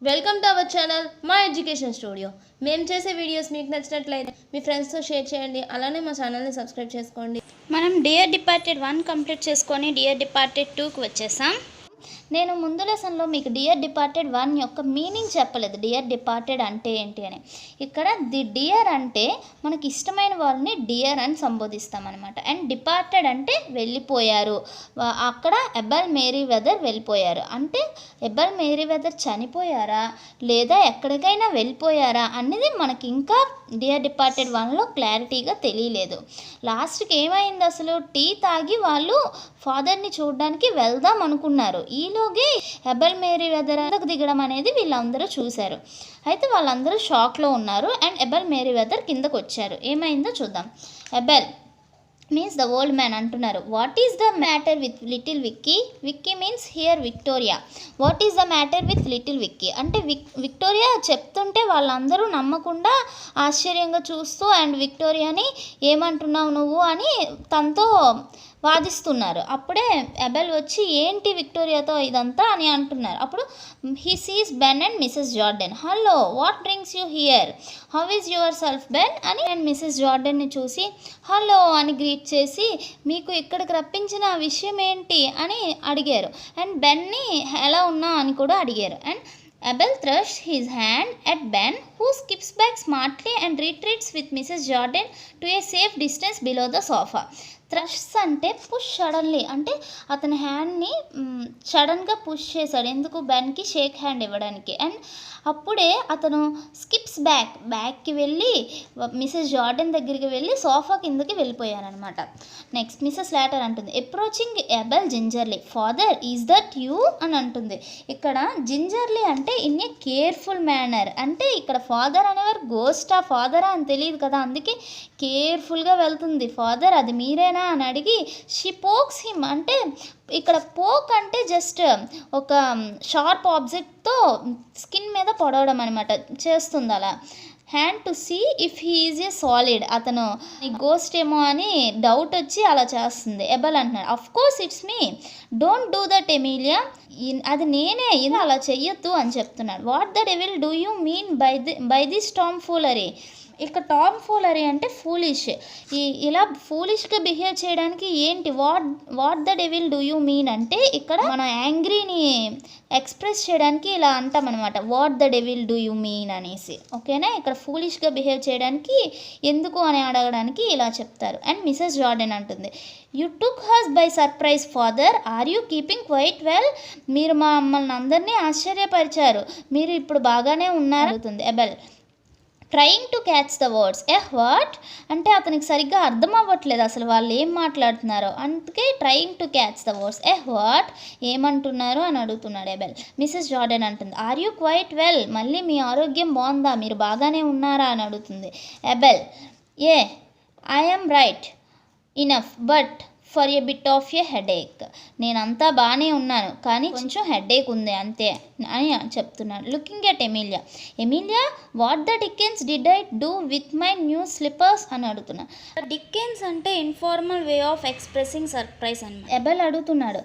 Welcome to our channel మా education studio. మేము చేసే వీడియోస్ మీకు నచ్చినట్లయితే మీ ఫ్రెండ్స్తో షేర్ చేయండి. అలానే మా ఛానల్ని సబ్స్క్రైబ్ చేసుకోండి. మనం డియర్ డిపార్టెడ్ 1 కంప్లీట్ చేసుకొని డియర్ డిపార్టెడ్ 2కి వచ్చేసాం. నేను ముందు లెసన్లో మీకు డియర్ డిపార్టెడ్ 1 యొక్క మీనింగ్ చెప్పలేదు. డియర్ డిపార్టెడ్ అంటే ఏంటి అని. ఇక్కడ ది డియర్ అంటే మనకి ఇష్టమైన వాళ్ళని డియర్ అని సంబోధిస్తామన్నమాట. అండ్ డిపార్టెడ్ అంటే వెళ్ళిపోయారు. అక్కడ ఎబెల్ మేరీవెదర్ వెళ్ళిపోయారు అంటే ఎబెల్ మేరీవెదర్ చనిపోయారా లేదా ఎక్కడికైనా వెళ్ళిపోయారా అనేది మనకి ఇంకా డియర్ డిపార్టెడ్ 1లో క్లారిటీగా తెలియలేదు. లాస్ట్కి ఏమైంది, అసలు టీ తాగి వాళ్ళు ఫాదర్ని చూడడానికి వెళ్దాం అనుకున్నారు. ఈలోగే ఎబెల్ మేరీవెదర్ దిగడం అనేది వీళ్ళందరూ చూశారు. అయితే వాళ్ళందరూ షాక్లో ఉన్నారు. అండ్ ఎబెల్ మేరీవెదర్ కిందకు వచ్చారు. ఏమైందో చూద్దాం. Abel means the old man అంటున్నారు, what is the matter with little Vicky? Vicky means here Victoria. What is the matter with little Vicky అంటే విక్టోరియా చెప్తుంటే వాళ్ళందరూ నమ్మకుండా ఆశ్చర్యంగా చూస్తూ అండ్ విక్టోరియాని ఏమంటున్నావు నువ్వు అని తనతో వాదిస్తున్నారు. అప్పుడే ఎబెల్ వచ్చి ఏంటి విక్టోరియాతో ఇదంతా అని అంటున్నారు. అప్పుడు he sees Ben and Mrs Jordan. Hello, what brings you here? How is your self Ben అని అండ్ మిసెస్ జార్డన్ని చూసి హలో అని గ్రీట్ చేసి మీకు ఇక్కడికి రప్పించిన విషయం ఏంటి అని అడిగారు. అండ్ బెన్ని ఎలా ఉన్నా అని కూడా అడిగారు. And Abel thrusts his hand at Ben, who skips back smartly and retreats with Mrs. Jordan to a safe distance below the sofa. థ్రష్స్ అంటే పుష్ సడన్లీ అంటే అతని హ్యాండ్ని సడన్గా పుష్ చేశాడు. ఎందుకు? బెన్కి షేక్ హ్యాండ్ ఇవ్వడానికి. అండ్ అప్పుడే అతను స్కిప్స్ బ్యాక్కి వెళ్ళి మిసెస్ జార్డన్ దగ్గరికి వెళ్ళి సోఫా కిందకి వెళ్ళిపోయారనమాట. నెక్స్ట్ మిసెస్ లాటర్ అంటుంది, approaching Abel gingerly, father is that you అని అంటుంది. ఇక్కడ జింజర్లీ అంటే ఇన్ ఏ కేర్ఫుల్ మేనర్ అంటే ఇక్కడ ఫాదర్ అనేవారు గోస్టా ఫాదరా అని తెలియదు కదా, అందుకే కేర్ఫుల్గా వెళ్తుంది. ఫాదర్ అది మీరేనా అని అడిగి షీ పోక్స్ హిమ్ అంటే ఇక్కడ పోక్ అంటే జస్ట్ ఒక షార్ప్ ఆబ్జెక్ట్తో స్కిన్ మీద పొడవడం అనమాట చేస్తుంది అలా. Hand to see if he is a solid అతను గోస్ట్ ఏమో అని డౌట్ వచ్చి అలా చేస్తుంది. ఎబెల్ అంటున్నాడు, of course it's me, don't do that Emilia, అది నేనే, ఇది అలా చెయ్యొద్దు అని చెప్తున్నాడు. What the devil do you mean by this tomfoolery? ఇక టామ్ ఫూలరీ అంటే ఫూలిష్. ఇలా ఫూలిష్గా బిహేవ్ చేయడానికి ఏంటి what the devil do you mean అంటే ఇక్కడ మన యాంగ్రీని ఎక్స్ప్రెస్ చేయడానికి ఇలా అంటాం అనమాట, what the devil do you mean అనేసి. ఓకేనా? ఇక్కడ ఫూలిష్గా బిహేవ్ చేయడానికి ఎందుకు అని అడగడానికి ఇలా చెప్తారు. అండ్ మిసెస్ జార్డన్ అంటుంది, you took us by surprise father, are you keeping quite well? మీరు మమ్మల్ని అందరినీ ఆశ్చర్యపరిచారు, మీరు ఇప్పుడు బాగానే ఉన్నారు అవుతుంది. Abel trying to catch the words. What అంటే అతనికి సరిగ్గా అర్థం అవ్వట్లేదు అసలు వాళ్ళు ఏం మాట్లాడుతున్నారో, అందుకే trying to catch the words. What ఏమంటున్నారు అని అడుగుతున్నాడు ఎబెల్. మిసెస్ జార్డన్ అంటుంది, ఆర్ యూ క్వైట్ వెల్? మళ్ళీ మీ ఆరోగ్యం బాగుందా, మీరు బాగానే ఉన్నారా అని అడుగుతుంది. Abel I am right enough but for a bit of a headache. నేనంతా బాగానే ఉన్నాను కానీ కొంచెం హెడేక్ ఉంది అంతే అని చెప్తున్నాడు. Looking at Emilia, Emilia what the dickens did I do with my new slippers అని అడుగుతున్నాడు. డికెన్స్ అంటే informal way of expressing surprise అని ఎబెల్ అడుగుతున్నాడు.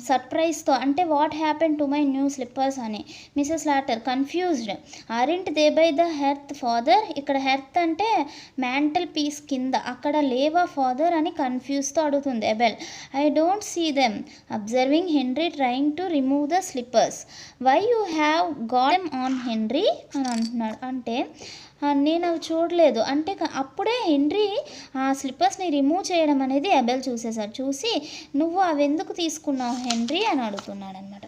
సర్ప్రైజ్తో అంటే what happen to my new slippers అని. Mrs Latter confused, aren't they by the hearth father? ఇక్కడ hearth అంటే మ్యాంటల్ పీస్ కింద, అక్కడ లేవా ఫాదర్ అని కన్ఫ్యూజ్తో అడుగుతుంది Abel. I don't see them, observing Henry trying to remove the slippers. Why you have got them on Henry అని అంటున్నాడు. అంటే నేను అవి చూడలేదు అంటే అప్పుడే హెన్రీ ఆ స్లిప్పర్స్ని రిమూవ్ చేయడం అనేది ఎబెల్ చూసేసాడు. చూసి నువ్వు అవి ఎందుకు తీసుకున్నావు హెన్రీ అని అడుగుతున్నాడు అనమాట.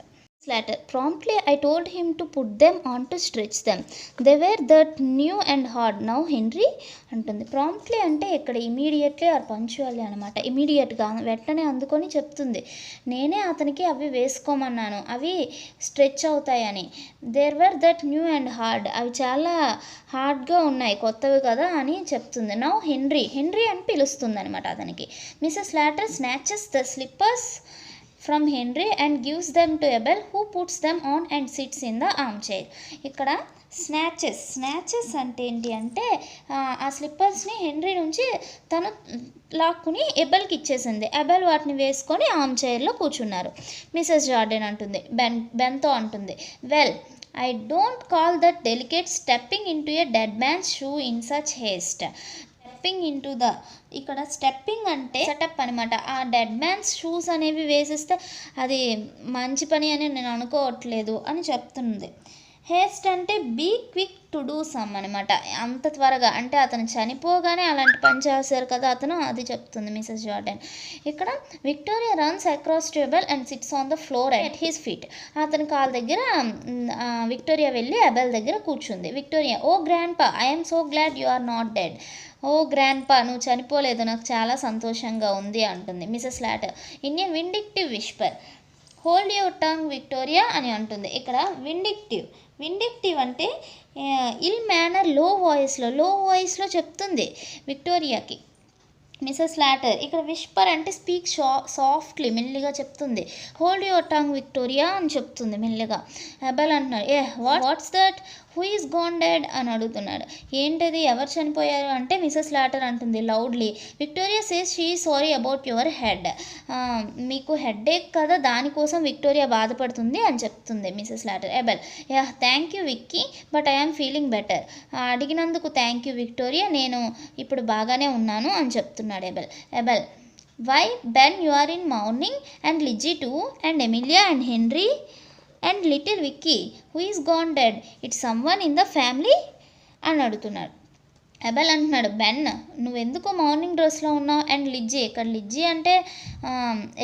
Later, promptly I told him to put them on to stretch them. They were that new and hard. Now Henry అంటుంది. ప్రాంప్ట్లీ అంటే ఇక్కడ ఇమీడియట్లీ ఆర్ పంచువల్లీ అనమాట. ఇమీడియట్గా వెంటనే అందుకొని చెప్తుంది, నేనే అతనికి అవి వేసుకోమన్నాను, అవి స్ట్రెచ్ అవుతాయని. There were that new and hard, అవి చాలా హార్డ్గా ఉన్నాయి కొత్తవి కదా అని చెప్తుంది. నౌ హెన్రీ అని పిలుస్తుంది అనమాట అతనికి. Mrs Latter snatches the slippers from Henry and gives them to Abel, who puts them on and sits in the armchair. ఇక్కడ స్నాచెస్ అంటే ఏంటి అంటే ఆ స్లిప్పర్స్ని హెన్రీ నుంచి తను లాక్కుని ఎబెల్కి ఇచ్చేసింది. ఎబెల్ వాటిని వేసుకొని ఆర్మ్ చైర్లో కూర్చున్నారు. మిసెస్ జార్డన్ అంటుంది బెన్తో అంటుంది, well I don't call that delicate stepping into a dead man's shoe in such haste. Stepping into the, ఇక్కడ స్టెప్పింగ్ అంటే సెటప్ అనమాట. ఆ డెడ్ మ్యాన్స్ షూస్ అనేవి వేసిస్తే అది మంచి పని అని నేను అనుకోవట్లేదు అని చెప్తుంది. హేస్ట్ అంటే be quick to do some అనమాట. అంత త్వరగా అంటే అతను చనిపోగానే అలాంటి పని చేశారు కదా అతను, అది చెప్తుంది మిసెస్ జార్డన్. ఇక్కడ Victoria runs across table and sits on the floor at his feet. అతని కాల్ దగ్గర విక్టోరియా వెళ్ళి అబెల్ దగ్గర కూర్చుంది. Victoria, oh grandpa, I'm so glad you are not dead. Oh grandpa, నువ్వు చనిపోలేదు, నాకు చాలా సంతోషంగా ఉంది అంటుంది Mrs Latter in a vindictive whisper. Hold your tongue Victoria అని అంటుంది. ఇక్కడ విండిక్టివ్ అంటే ఇల్ మేనర్, లో వాయిస్లో చెప్తుంది విక్టోరియాకి మిసెస్ లాటర్. ఇక్కడ విస్పర్ అంటే స్పీక్ సాఫ్ట్లీ, మెల్లిగా చెప్తుంది. హోల్డ్ యువర్ టంగ్ విక్టోరియా అని చెప్తుంది మెల్లిగా. అబెల్ అంటున్నాడు, what's that, who is gone dead అని అడుగుతున్నాడు. ఏంటది, ఎవరు చనిపోయారు అంటే మిసెస్ లాటర్ అంటుంది loudly. Victoria says she is sorry about your head. మీకు హెడ్ ఏక్ కదా, దానికోసం విక్టోరియా బాధపడుతుంది అని చెప్తుంది Mrs Latter. Abel, thank you Vicky, but I'm feeling better. అడిగినందుకు థ్యాంక్ యూ విక్టోరియా, నేను ఇప్పుడు బాగానే ఉన్నాను అని చెప్తున్నాడు Abel. Why Ben, you are in mourning and Lizzie too and Emilia and henry and little Vicky, who is gone dead, it's someone in the family అని అడుగుతున్నాడు. Abel అంటున్నాడు, బెన్ నువ్వెందుకు మార్నింగ్ డ్రెస్లో ఉన్నావు, అండ్ లిజ్జీ, ఇక్కడ లిజ్జీ అంటే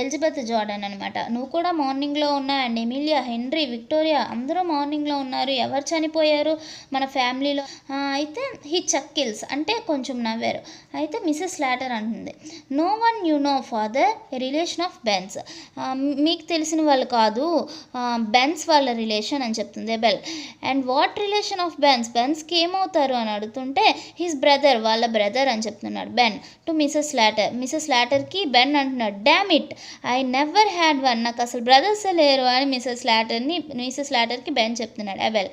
ఎలిజబెత్ జార్డన్ అనమాట, నువ్వు కూడా మార్నింగ్లో ఉన్నావు, అండ్ ఎమిలియా, హెన్రీ, విక్టోరియా అందరూ మార్నింగ్లో ఉన్నారు, ఎవరు చనిపోయారు మన ఫ్యామిలీలో. అయితే హీ చక్కిల్స్ అంటే కొంచెం నవ్వారు. అయితే మిసెస్ లాటర్ అంటుంది, no one you know father, relation of Ben's, మీకు తెలిసిన వాళ్ళు కాదు, బెన్స్ వాళ్ళ రిలేషన్ అని చెప్తుంది Abel. And what relation of బెన్స్కి ఏమవుతారు అని అడుగుతుంటే హిస్ బ్రదర్, వాళ్ళ బ్రదర్ అని చెప్తున్నాడు బెన్ టు మిసెస్ లాటర్కి బెన్ అంటున్నాడు, damn it I never had one, నాకు అసలు బ్రదర్స్ లేరు అని మిసెస్ లాటర్కి బెన్ చెప్తున్నాడు. Abel,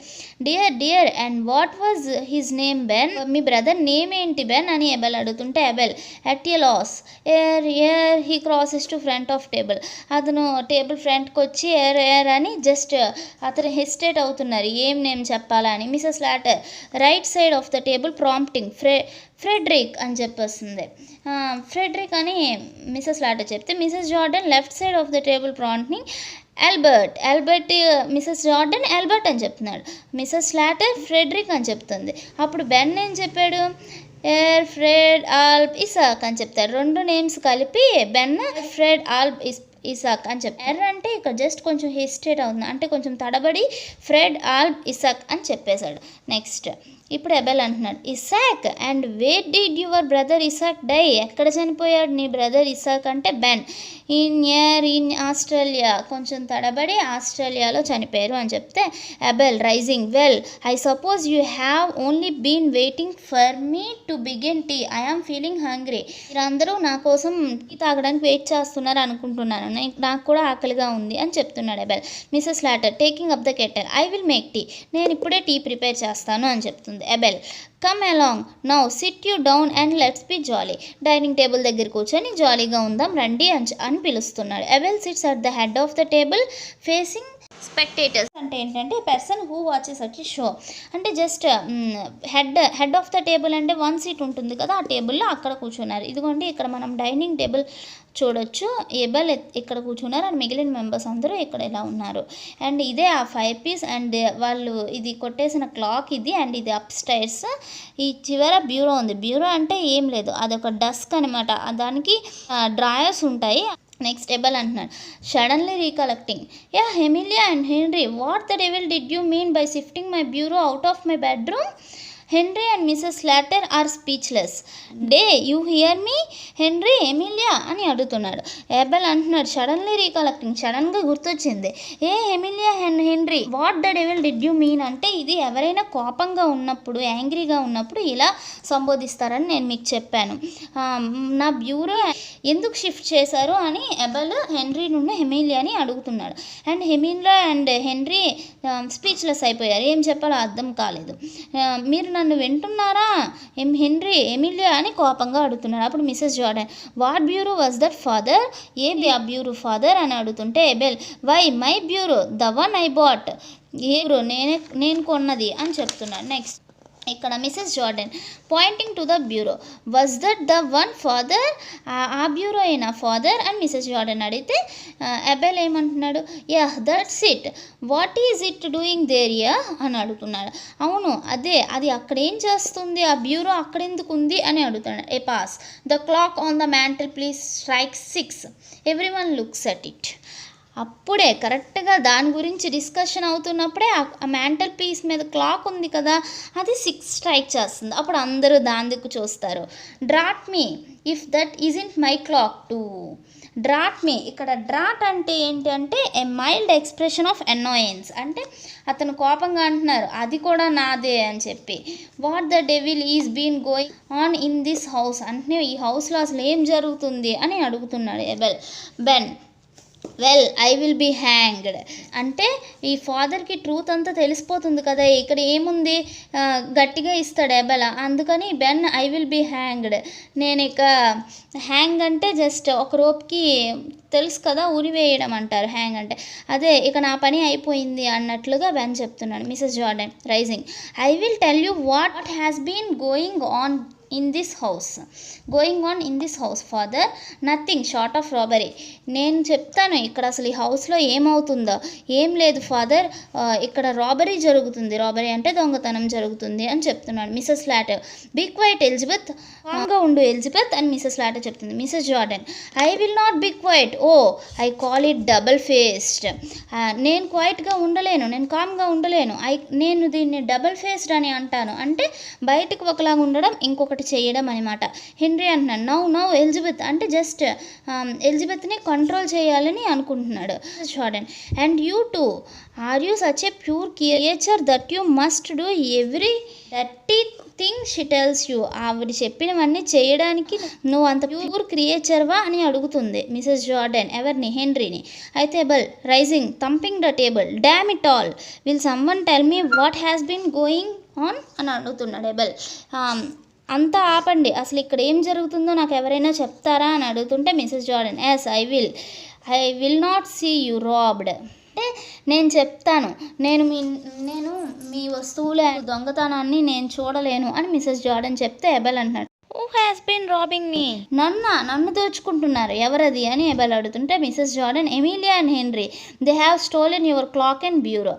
dear and what was his name Ben, మీ బ్రదర్ నేమ్ ఏంటి బెన్ అని అబెల్ అడుగుతుంటే Abel, at a loss, er he crosses to front of table, అతను టేబుల్ ఫ్రంట్కి వచ్చి ఎర్ అని జస్ట్ అతను హెసిటేట్ అవుతున్నారు ఏం నేమ్ చెప్పాలా అని. Mrs Latter right side of the table prompting Frederick అని చెప్పేస్తుంది. ఫ్రెడరిక్ అని మిసెస్ లాటర్ చెప్తే Mrs Jordan left side of the table prompting Albert Mrs Jordan Albert అని చెప్తున్నాడు. మిసెస్ లాటర్ ఫ్రెడరిక్ అని చెప్తుంది. అప్పుడు బెన్ ఏం చెప్పాడు, ఫ్రెడ్ ఆల్బ్ ఇసాక్ అని చెప్తారు. రెండు నేమ్స్ కలిపి బెన్ ఫ్రెడ్ ఆల్బ్ ఇసాక్ అని చెప్పారు. అంటే ఇక్కడ జస్ట్ కొంచెం హెసిటేట్ అవుతుంది, అంటే కొంచెం తడబడి ఫ్రెడ్ ఆల్బ్ ఇసాక్ అని చెప్పేశాడు. నెక్స్ట్ ఇప్పుడు అబెల్ అంటున్నాడు, Isaac and where did your brother Isaac die, ఎక్కడ చనిపోయాడు నీ బ్రదర్ ఇసాక్ అంటే బెన్, ఇన్ ఆస్ట్రేలియా, కొంచెం తడబడి ఆస్ట్రేలియాలో చనిపోయారు అని చెప్తే Abel rising, well I suppose you have only been waiting for me to begin tea, I'm feeling hungry, మీరందరూ నా కోసం టీ తాగడానికి వెయిట్ చేస్తున్నారు అనుకుంటున్నాను, నాకు కూడా ఆకలిగా ఉంది అని చెప్తున్నాడు Abel. Mrs Latter taking up the kettle, I will make tea, నేను ఇప్పుడే టీ ప్రిపేర్ చేస్తాను అని చెప్తుంది Abel. Come along now, sit you down and let's be jolly, dining table దగ్గర కూర్చొని జాలీగా ఉందాం రండి అని పిలుస్తున్నాడు. Abel sits at the head of the table facing spectators. అంటే ఏంటంటే పర్సన్ హూ వాచెస్ వచ్చి షో, అంటే just head of the table అంటే వన్ సీట్ ఉంటుంది కదా, ఆ టేబుల్లో అక్కడ కూర్చున్నారు. ఇదిగోండి ఇక్కడ మనం డైనింగ్ టేబుల్ చూడొచ్చు, ఏబెల్ ఇక్కడ కూర్చున్నారు అండ్ మిగిలిన మెంబర్స్ అందరూ ఇక్కడ ఇలా ఉన్నారు. అండ్ ఇదే ఆ 5 పీస్ అండ్ వాళ్ళు ఇది కొట్టేసిన క్లాక్ ఇది, అండ్ ఇది అప్ స్టైర్స్, ఈ చివర బ్యూరో ఉంది. బ్యూరో అంటే ఏం లేదు, అదొక డస్క్ అనమాట, దానికి డ్రాయర్స్ ఉంటాయి. నెక్స్ట్ అబెల్ అంటున్నాడు, suddenly recollecting, Emilia and Henry, what the devil did you mean by shifting my bureau out of my bedroom. Henry and Mrs Latter are speechless. D'ye you hear me Henry, Emilia అని అడుగుతున్నాడు. Abel అంటున్నాడు, suddenly recollecting, సడన్గా గుర్తొచ్చింది, Emilia and Henry, what the devil did you mean అంటే ఇది ఎవరైనా కోపంగా ఉన్నప్పుడు, యాంగ్రీగా ఉన్నప్పుడు ఇలా సంబోధిస్తారని నేను మీకు చెప్పాను. నా బ్యూరో ఎందుకు షిఫ్ట్ చేశారు అని అబెల్ హెన్రీ నుండి ఎమిలియాని అడుగుతున్నాడు. And Emilia and henry speechless అయిపోయారు, ఏం చెప్పాలో అర్థం కాలేదు. మీరు నన్ను వింటున్నారా హెన్రీ ఎమిలియా అని కోపంగా అడుగుతున్నాడు. అప్పుడు Mrs Jordan, what bureau was that father? ఏ బ్యూరో ఫాదర్ అని అడుగుతుంటే Abel, why my bureau the one I bought, ఏ బ్యూరో నేను కొన్నది అని చెప్తున్నాడు. నెక్స్ట్ ఇక్కడ Mrs Jordan pointing to the bureau, was that the one father, ఆ బ్యూరో అయినా ఫాదర్ అని మిసెస్ జార్డన్ అడిగితే ఎబెల్ ఏమంటున్నాడు, yeah that's it, what is it doing there yeah అని అడుగుతున్నాడు. అవును అదే, అది అక్కడ ఏం చేస్తుంది, ఆ బ్యూరో అక్కడెందుకు ఉంది అని అడుగుతున్నాడు. A pause the clock on the mantel please strike 6, everyone looks at it. అప్పుడే కరెక్ట్గా దాని గురించి డిస్కషన్ అవుతున్నప్పుడే ఆ మ్యాంటల్ పీస్ మీద క్లాక్ ఉంది కదా, అది 6 స్ట్రైక్ చేస్తుంది. అప్పుడు అందరూ దాని దిక్కు చూస్తారు. Drat me if that isn't my clock too. Drat me, ఇక్కడ డ్రాట్ అంటే ఏంటి అంటే a mild expression of annoyance, అంటే అతను కోపంగా అంటున్నారు అది కూడా నాదే అని చెప్పి. What the devil is been going on in this house, అంటే ఈ హౌస్లో అసలు ఏం జరుగుతుంది అని అడుగుతున్నాడు Abel. Ben, well I will be hanged, అంటే ఈ ఫాదర్కి ట్రూత్ అంతా తెలిసిపోతుంది కదా, ఇక్కడ ఏముంది గట్టిగా ఇస్తాడు ఎబెల్, అందుకని Ben I will be hanged, నేను ఇక హ్యాంగ్ అంటే జస్ట్ ఒక రోప్కి తెలుసు కదా ఉరివేయడం అంటారు హ్యాంగ్ అంటే, అదే ఇక నా పని అయిపోయింది అన్నట్లుగా బెన్ చెప్తున్నాడు. Mrs Jordan rising, I will tell you what has been going on in this house father, nothing short of robbery. నేను చెప్తాను ఇక్కడ అసలు ఈ హౌస్లో ఏమవుతుందో. ఏం లేదు ఫాదర్, ఇక్కడ రాబరీ జరుగుతుంది, రాబరీ అంటే దొంగతనం జరుగుతుంది అని చెప్తున్నాడు. Mrs Latter, be quiet Elizabeth, కామ్గా ఉండు ఎలిజబెత్ అని మిసెస్ లాటర్ చెప్తుంది. Mrs Jordan, I will not be quiet, oh I call it double faced. నేను క్వైట్గా ఉండలేను, నేను కామ్గా ఉండలేను, నేను దీన్ని డబుల్ ఫేస్డ్ అని అంటాను, అంటే బయటకు ఒకలాగా ఉండడం ఇంకొకటి చేయడం అనమాట. హెన్రీ అంటున్నాడు, నౌ ఎలిజబెత్, అంటే జస్ట్ ఎలిజబెత్ని కంట్రోల్ చేయాలని అనుకుంటున్నాడు. Jordan, and you too, are you such a pure creature that you must do every dirty thing she tells you, ఆవిడ చెప్పినవన్నీ చేయడానికి నువ్వు అంత ప్యూర్ క్రియేచర్వా అని అడుగుతుంది మిసెస్ జార్డన్ ఎవరిని, హెన్రీని. అయితే Bell rising thumping the table, damn it all, will someone tell me what has been going on అని అడుగుతున్నాడు ఎబెల్. అంతా ఆపండి, అసలు ఇక్కడ ఏం జరుగుతుందో నాకు ఎవరైనా చెప్తారా అని అడుగుతుంటే Mrs Jordan, yes I will not see you robbed, అంటే నేను చెప్తాను, నేను మీ వస్తువుల దొంగతనాన్ని నేను చూడలేను అని మిసెస్ జార్డన్ చెప్తే ఎబెల్ అంటున్నాడు, హూ హ్యాస్ బీన్ రాబింగ్ మీ, నన్ను దోచుకుంటున్నారు ఎవరది అని ఎబెల్ అడుగుతుంటే Mrs Jordan, Emilia and henry, they have stolen your clock and bureau.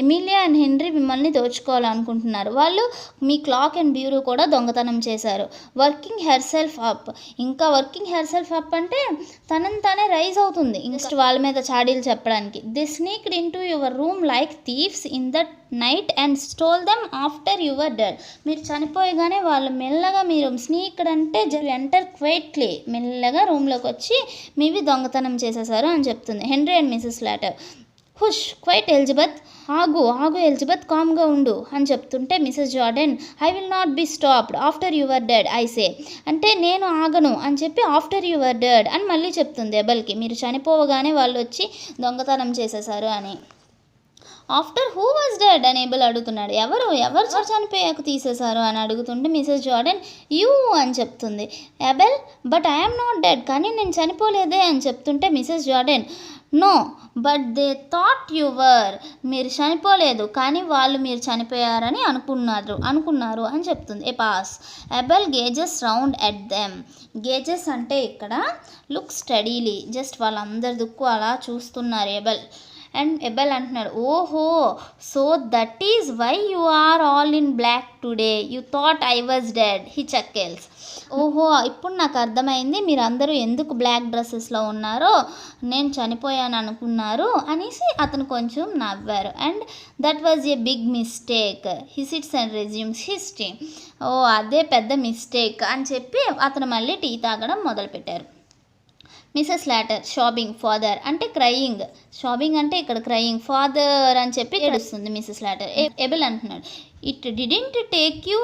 Emilia and henry మిమ్మల్ని దోచుకోవాలనుకుంటున్నారు, వాళ్ళు మీ క్లాక్ అండ్ బ్యూరో కూడా దొంగతనం చేశారు. వర్కింగ్ హెర్ సెల్ఫ్ అప్, ఇంకా వర్కింగ్ హెర్ సెల్ఫ్ అప్ అంటే తనని తానే రైజ్ అవుతుంది ఇంకా వాళ్ళ మీద చాడీలు చెప్పడానికి. They sneaked into your room like thieves in that night and stole them after your dead, మీరు చనిపోయగానే వాళ్ళు మెల్లగా, మీరు స్నీక్డ్ అంటే ఎంటర్ క్వైట్లీ, మెల్లగా రూమ్లోకి వచ్చి మీవి దొంగతనం చేసేసారు అని చెప్తుంది. Henry and Mrs Latter, hush quiet Elizabeth, ఆగు ఎలిజబెత్, కామ్గా ఉండు అని చెప్తుంటే Mrs Jordan, I will not be stopped after your dead I say, అంటే నేను ఆగను అని చెప్పి ఆఫ్టర్ యువర్ డెడ్ అని మళ్ళీ చెప్తుంది ఎబెల్కి, మీరు చనిపోవగానే వాళ్ళు వచ్చి దొంగతనం చేసేసారు అని. ఆఫ్టర్ హూ వాజ్ డెడ్ అని ఎబెల్ అడుగుతున్నాడు, ఎవరు చనిపోయాక తీసేశారు అని అడుగుతుంటే మిసెస్ జార్డన్, యూ అని చెప్తుంది. Abel, but I'm not dead, కానీ నేను చనిపోలేదే అని చెప్తుంటే Mrs Jordan, no but they thought you were, మీరు చనిపోలేదు కానీ వాళ్ళు మీరు చనిపోయారని అనుకున్నారు అని చెప్తుంది. A pause Abel gazes round at them, gazes అంటే ఇక్కడ లుక్ స్టడీలీ, జస్ట్ వాళ్ళందరి దుక్కు అలా చూస్తున్నారు ఎబెల్. అండ్ ఎబెల్ అంటున్నాడు, ఓహో so that is why you are all in black today, you thought I was dead, he chuckles. ఓహో ఇప్పుడు నాకు అర్థమైంది, మీరు అందరూ ఎందుకు బ్లాక్ డ్రెస్సెస్లో ఉన్నారో, నేను చనిపోయాను అనుకున్నారు అనేసి అతను కొంచెం నవ్వారు. And that was a big mistake, he sits and resumes history, ఓ అదే పెద్ద మిస్టేక్ అని చెప్పి అతను మళ్ళీ టీ తాగడం మొదలుపెట్టారు. మిసెస్ లాటర్ షాబింగ్ ఫాదర్ అంటే క్రయింగ్, షాబింగ్ అంటే ఇక్కడ క్రయింగ్, ఫాదర్ అని చెప్పి ఏడుస్తుంది మిసెస్ లాటర్. ఎబెల్ అంటున్నాడు, it didn't take you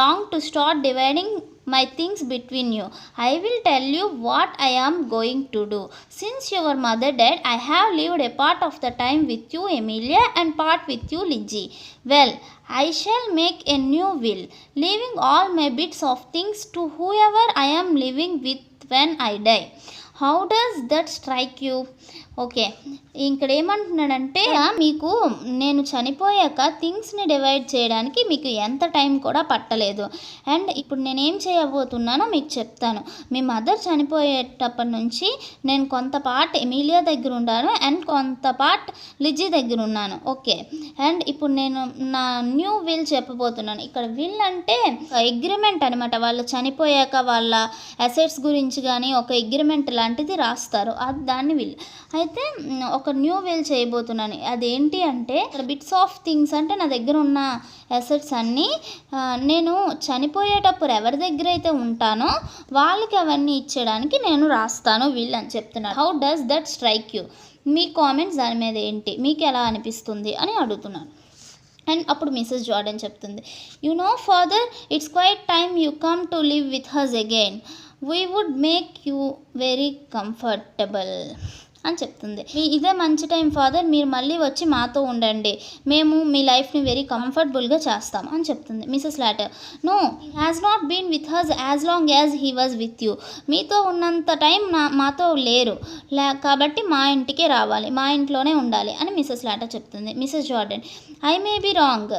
long to start dividing my things between you. I will tell you what I am going to do. Since your mother died, I have lived a part of the time with you, Emilia, and part with you, Lizzie. Well, I shall make a new will, leaving all my bits of things to whoever I am living with when I die. How does that strike you? Okay, ఇక్కడ ఏమంటున్నాడంటే మీకు నేను చనిపోయాక థింగ్స్ని divide చేయడానికి మీకు ఎంత time కూడా పట్టలేదు. అండ్ ఇప్పుడు నేనేం చేయబోతున్నానో మీకు చెప్తాను. మీ మదర్ చనిపోయేటప్పటి నుంచి నేను కొంత పార్ట్ ఎమిలియా దగ్గర ఉన్నాను అండ్ కొంత పార్ట్ లిజీ దగ్గర ఉన్నాను. ఓకే, అండ్ ఇప్పుడు నేను నా న్యూ విల్ చెప్పబోతున్నాను. ఇక్కడ విల్ అంటే అగ్రిమెంట్ అనమాట. వాళ్ళు చనిపోయాక వాళ్ళ అసెట్స్ గురించి కానీ ఒక అగ్రిమెంట్ లాంటిది రాస్తారు, అది దాన్ని విల్. అయితే ఒక న్యూ విల్ చేయబోతున్నాను. అదేంటి అంటే బిట్స్ ఆఫ్ థింగ్స్ అంటే నా దగ్గర ఉన్న అసెట్స్ అన్నీ నేను చనిపోయేటప్పుడు ఎవరి దగ్గర అయితే ఉంటానో వాళ్ళకి అవన్నీ ఇచ్చేయడానికి నేను రాస్తాను విల్ అని చెప్తున్నాను. How does that strike you? Me comments దాని మీద ఏంటి, మీకు ఎలా అనిపిస్తుంది అని అడుగుతున్నాను. అండ్ అప్పుడు మిసెస్ జార్డన్ చెప్తుంది, you know father, it's quite time you come to live with us again. We would make you very comfortable అని చెప్తుంది. ఇదే మంచి టైం ఫాదర్, మీరు మళ్ళీ వచ్చి మాతో ఉండండి, మేము మీ లైఫ్ని వెరీ కంఫర్టబుల్గా చేస్తాం అని చెప్తుంది. Mrs Latter, no, he has not been with us as long as he was with you. మీతో ఉన్నంత టైం మాతో లేరు, కాబట్టి మా ఇంటికే రావాలి, మా ఇంట్లోనే ఉండాలి అని మిసెస్ లాటర్ చెప్తుంది. Mrs Jordan, I may be wrong,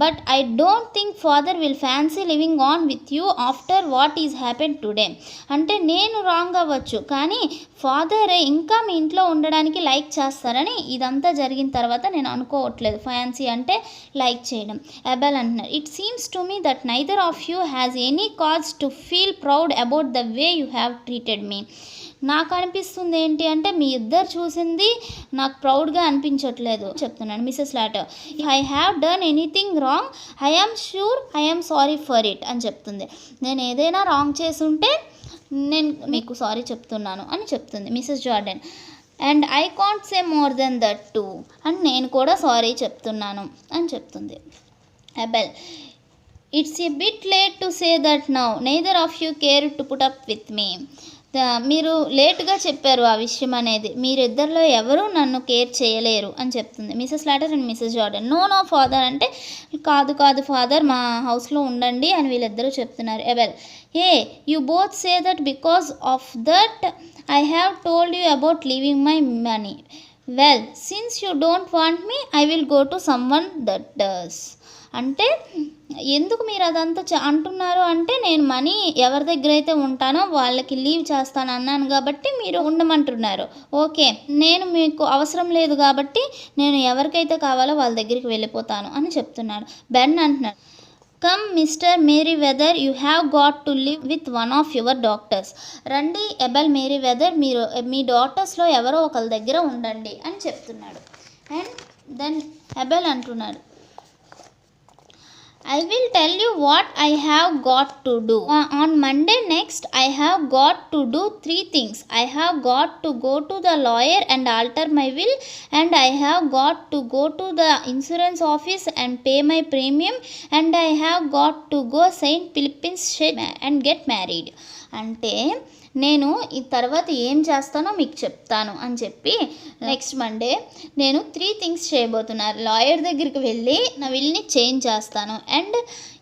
but I don't think father will fancy living on with you after what is happen today. అంటే నేను రాంగ్ అవ్వచ్చు, కానీ ఫాదర్ ఇంకా మీ ఇంట్లో ఉండడానికి లైక్ చేస్తారని ఇదంతా జరిగిన తర్వాత నేను అనుకోవట్లేదు. ఫ్యాన్సీ అంటే లైక్ చేయడం. ఎబెల్ అంటున్నారు, it seems to me that neither of you has any cause to feel proud about the way you have treated me. నాకు అనిపిస్తుంది ఏంటి అంటే మీ ఇద్దరు చూసింది నాకు ప్రౌడ్గా అనిపించట్లేదు చెప్తున్నాను. Mrs Latter, I have done anything wrong, I am sure I am sorry for it అని చెప్తుంది. నేను ఏదైనా రాంగ్ చేసుంటే నేను మీకు సారీ చెప్తున్నాను అని చెప్తుంది Mrs Jordan. And I can't say more than that too, and నేను కూడా సారీ చెప్తున్నాను అని చెప్తుంది. Abel, it's a bit late to say that now, neither of you care to put up with me. మీరు లేటుగా చెప్పారు ఆ విషయం అనేది, మీరిద్దరిలో ఎవరూ నన్ను కేర్ చేయలేరు అని చెప్తుంది Mrs Latter and Mrs Jordan. No no father అంటే కాదు ఫాదర్, మా హౌస్లో ఉండండి అని వీళ్ళిద్దరూ చెప్తున్నారు. Abel, eh you both say that because of that I have told you about leaving my money. Well, since you don't want me, I will go to someone that does. అంటే ఎందుకు మీరు అదంతా అంటున్నారు అంటే నేను money ఎవరి దగ్గర అయితే ఉంటానో వాళ్ళకి లీవ్ చేస్తాను అన్నాను కాబట్టి మీరు ఉండమంటున్నారు. ఓకే, నేను మీకు అవసరం లేదు కాబట్టి నేను ఎవరికైతే కావాలో వాళ్ళ దగ్గరికి వెళ్ళిపోతాను అని చెప్తున్నాడు. బెన్ అంటున్నాడు, come Mr Merryweather, you have got to live with one of your doctors. రండి ఎబెల్, మేరీ వెదర్, మీరు మీ డాక్టర్స్లో ఎవరో ఒకరి దగ్గర ఉండండి అని చెప్తున్నాడు. అండ్ దెన్ ఎబెల్ అంటున్నాడు, I will tell you what I have got to do. On Monday next, I have got to do 3 things. I have got to go to the lawyer and alter my will, and I have got to go to the insurance office and pay my premium, and I have got to go St. Philip's and get married. అంటే నేను ఈ తర్వాత ఏం చేస్తానో మీకు చెప్తాను అని చెప్పి నెక్స్ట్ మండే నేను 3 థింగ్స్ చేయబోతున్నాను. లాయర్ దగ్గరికి వెళ్ళి నా విల్ని చేంజ్ చేస్తాను, అండ్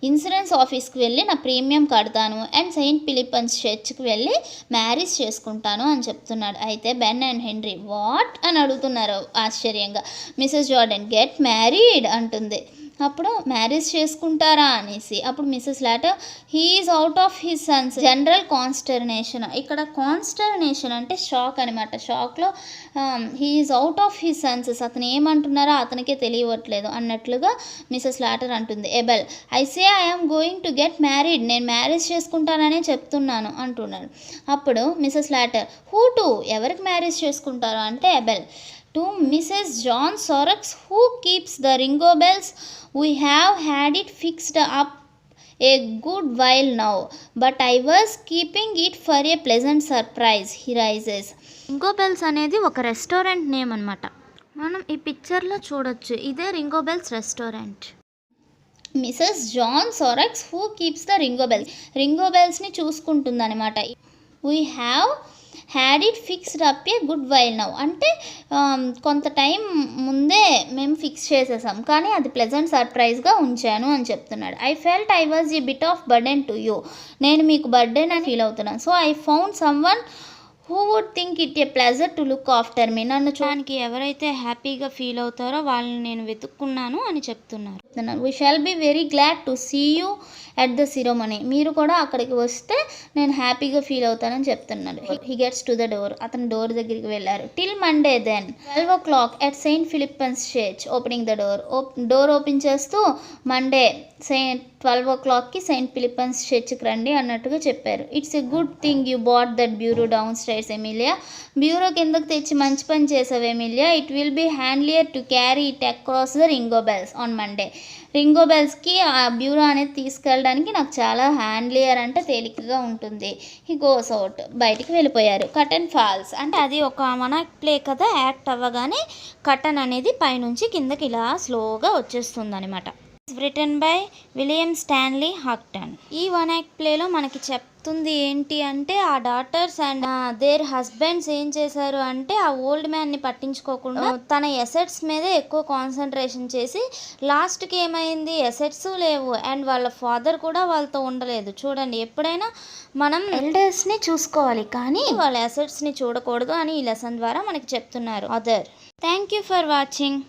ఇన్సూరెన్స్ ఆఫీస్కి వెళ్ళి నా ప్రీమియం కడతాను, అండ్ సెయింట్ ఫిలిప్పన్స్ చర్చ్కి వెళ్ళి మ్యారేజ్ చేసుకుంటాను అని చెప్తున్నాడు. అయితే బెన్ అండ్ హెన్రీ వాట్ అని అడుగుతున్నారు ఆశ్చర్యంగా. మిసెస్ జార్డన్, గెట్ మ్యారీడ్ అంటుంది. అప్పుడు మ్యారేజ్ చేసుకుంటారా అనేసి అప్పుడు Mrs Lutter, he is out of his senses. General consternation, ఇక్కడ కాన్స్టర్నేషన్ అంటే షాక్ అనమాట. షాక్లో he is out of his senses, అతను ఏమంటున్నారో అతనికే తెలియట్లేదు అన్నట్లుగా మిసెస్ లాటర్ అంటుంది. Abel, I say I am going to get married, నేను మ్యారేజ్ చేసుకుంటాననే చెప్తున్నాను అంటున్నాడు. అప్పుడు మిసెస్ లాటర్, హూ టు, ఎవరికి మ్యారేజ్ చేసుకుంటారు అంటే Abel, to Mrs. John Sorex, who keeps the Ringo bells. We have had it fixed up a good while now, but I was keeping it for a pleasant surprise. He rises. Ringo Bells అనేది ఒక restaurant name అనమాట. మనం ఈ పిక్చర్లో చూడొచ్చు, ఇదే Ringo Bells restaurant. Mrs John Shorrocks who keeps the Ringo Bells, Ringo బెల్స్ని చూసుకుంటుంది అనమాట. We have had it fixed up a good while now, అంటే కొంత టైం ముందే మేము ఫిక్స్ చేసేసాం, కానీ అది ప్లెజెంట్ సర్ప్రైజ్గా ఉంచాను అని చెప్తున్నాడు. I felt I was a bit of burden to you, నేను మీకు బర్డెన్ అని ఫీల్ అవుతున్నాను. So I found someone who would think it a pleasure to look after me, నన్ను చూడడానికి ఎవరైతే హ్యాపీగా ఫీల్ అవుతారో వాళ్ళని నేను వెతుక్కున్నాను అని చెప్తున్నారు. We shall be very glad to see you at the ceremony, మీరు కూడా అక్కడికి వస్తే నేను హ్యాపీగా ఫీల్ అవుతానని చెప్తున్నాడు. He gets to the door, అతను డోర్ దగ్గరికి వెళ్ళారు. Till Monday then 12 o'clock at St. Philip's Church, opening the door open చేస్తూ మండే 12 o'clockకి సెయింట్ ఫిలిప్పన్స్ చర్చ్కి రండి అన్నట్టుగా చెప్పారు. It's a good thing you bought that bureau downstairs Emilia, bureau కిందకు తెచ్చి మంచి పని చేసావు Emilia. It will be handier to carry it across the Ringo Bells on Monday, Ringo బెల్స్కి ఆ బ్యూరో అనేది తీసుకెళ్ళడానికి నాకు చాలా హ్యాండ్లియర్ అంటే తేలికగా ఉంటుంది. హీ గోస్ అవుట్, బయటికి వెళ్ళిపోయారు. కర్టన్ ఫాల్స్, అంటే అది ఒక మన ప్లే కదా, యాక్ట్ అవ్వగానే కర్టన్ అనేది పైనుంచి కిందకి ఇలా స్లోగా వచ్చేస్తుంది అనమాట. Written by William Stanley Houghton. ఈ వన్ యాక్ట్ ప్లేలో మనకి చెప్తుంది ఏంటి అంటే, ఆ డాటర్స్ అండ్ దేర్ హస్బెండ్స్ ఏం చేశారు అంటే ఆ ఓల్డ్ మ్యాన్ని పట్టించుకోకుండా తన ఎసెట్స్ మీదే ఎక్కువ కాన్సన్ట్రేషన్ చేసి లాస్ట్కి ఏమైంది, ఎసెట్స్ లేవు అండ్ వాళ్ళ ఫాదర్ కూడా వాళ్ళతో ఉండలేదు. చూడండి, ఎప్పుడైనా మనం ఎల్డర్స్ని చూసుకోవాలి కానీ వాళ్ళ ఎసెట్స్ని చూడకూడదు అని ఈ లెసన్ ద్వారా మనకి చెప్తున్నారు author. Thank you for watching.